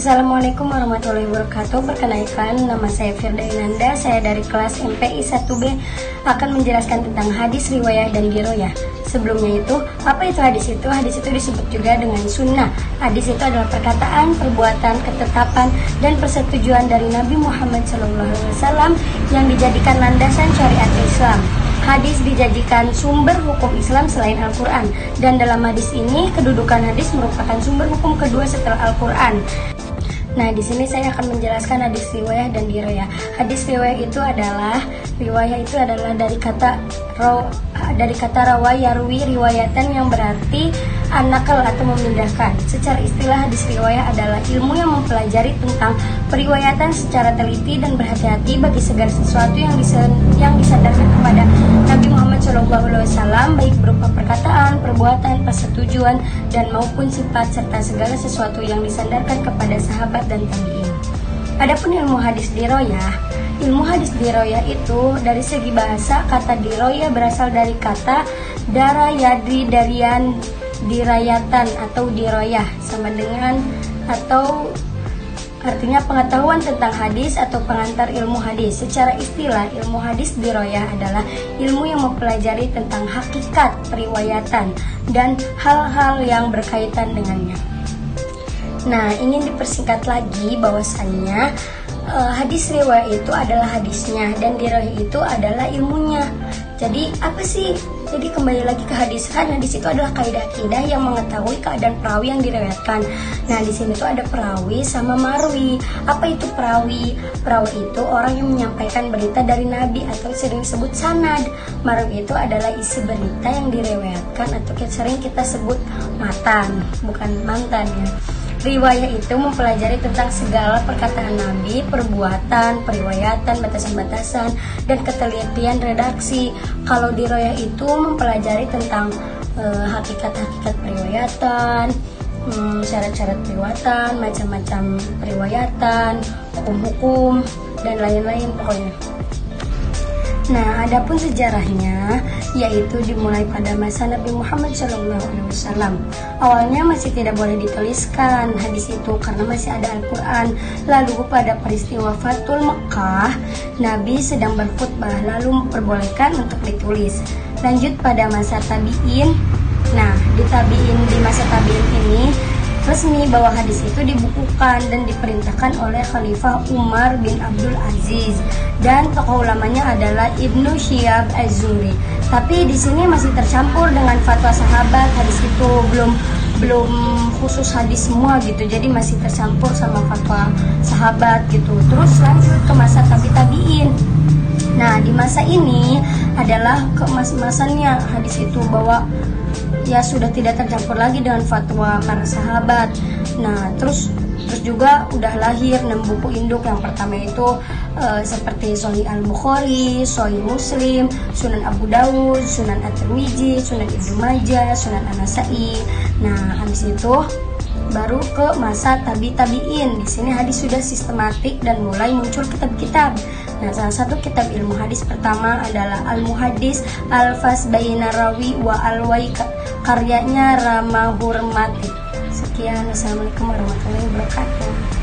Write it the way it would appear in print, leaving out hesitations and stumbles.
Assalamualaikum warahmatullahi wabarakatuh. Perkenalkan, nama saya Firda Inanda. Saya dari kelas MPI 1B akan menjelaskan tentang hadis, riwayah, dan diroyah. Sebelumnya itu, apa itu hadis itu? Hadis itu disebut juga dengan sunnah. Hadis itu adalah perkataan, perbuatan, ketetapan, dan persetujuan dari Nabi Muhammad SAW yang dijadikan landasan syariat Islam. Hadis dijadikan sumber hukum Islam selain Al-Quran, dan dalam hadis ini kedudukan hadis merupakan sumber hukum kedua setelah Al-Quran. Nah, di sini saya akan menjelaskan hadis riwayah dan diroyah. Hadis riwayah itu adalah dari kata rawa yarwi riwayatan, yang berarti an-naql atau memindahkan. Secara istilah, hadis riwayah adalah ilmu yang mempelajari tentang periwayatan secara teliti dan berhati-hati bagi segala sesuatu yang disandarkan kepada Nabi Muhammad SAW, baik berupa perkataan, perbuatan, persetujuan, dan maupun sifat, serta segala sesuatu yang disandarkan kepada sahabat dan tabi'in. Adapun ilmu hadis diroyah itu dari segi bahasa, kata diroyah berasal dari kata dara yadri darian dirayatan atau diroyah, sama dengan atau artinya pengetahuan tentang hadis atau pengantar ilmu hadis. Secara istilah, ilmu hadis diroyah adalah ilmu yang mempelajari tentang hakikat periwayatan dan hal-hal yang berkaitan dengannya. Nah, ingin dipersingkat lagi bahwasannya hadis riwayah itu adalah hadisnya dan diroyah itu adalah ilmunya. Jadi apa sih? Jadi kembali lagi ke hadis, kan hadis itu adalah kaidah akidah yang mengetahui keadaan perawi yang diriwayatkan. Nah, di sini tuh ada perawi sama marwi. Apa itu perawi? Perawi itu orang yang menyampaikan berita dari Nabi atau sering disebut sanad. Marwi itu adalah isi berita yang diriwayatkan atau sering kita sebut matan, bukan mantan ya. Riwayah itu mempelajari tentang segala perkataan Nabi, perbuatan, periwayatan, batasan-batasan, dan ketelitian redaksi. Kalau diroyah itu mempelajari tentang hakikat-hakikat periwayatan, syarat-syarat periwayatan, macam-macam periwayatan, hukum-hukum, dan lain-lain pokoknya. Nah, adapun sejarahnya, yaitu dimulai pada masa Nabi Muhammad SAW. Awalnya masih tidak boleh dituliskan hadis itu karena masih ada Al-Quran. Lalu pada peristiwa Fathul Mekah, Nabi sedang berkhutbah lalu memperbolehkan untuk ditulis. Lanjut pada masa tabi'in. Nah, di masa tabi'in ini resmi bahwa hadis itu dibukukan dan diperintahkan oleh Khalifah Umar bin Abdul Aziz, dan tokoh ulamanya adalah Ibnu Syihab Az-Zuhri. Tapi di sini masih tercampur dengan fatwa sahabat. Hadis itu belum khusus hadis semua gitu, jadi masih tercampur sama fatwa sahabat gitu. Terus lanjut ke masa tabi'in. Nah, di masa ini adalah keemas-emasannya hadis itu, bahwa ya sudah tidak tercampur lagi dengan fatwa para sahabat. Nah, terus juga udah lahir 6 buku induk. Yang pertama itu seperti Sahih Al-Bukhari, Sahih Muslim, Sunan Abu Dawud, Sunan At-Tirmidzi, Sunan Ibnu Majah, Sunan An-Nasa'i. Nah, habis itu baru ke masa tabi'in. Di sini hadis sudah sistematik dan mulai muncul kitab-kitab. Nah, salah satu kitab ilmu hadis pertama adalah Al-Muhaddis Al-Fas Baina Rawi wa Al-Wai, karyanya Rama Hurmati. Sekian, wassalamualaikum warahmatullahi wabarakatuh.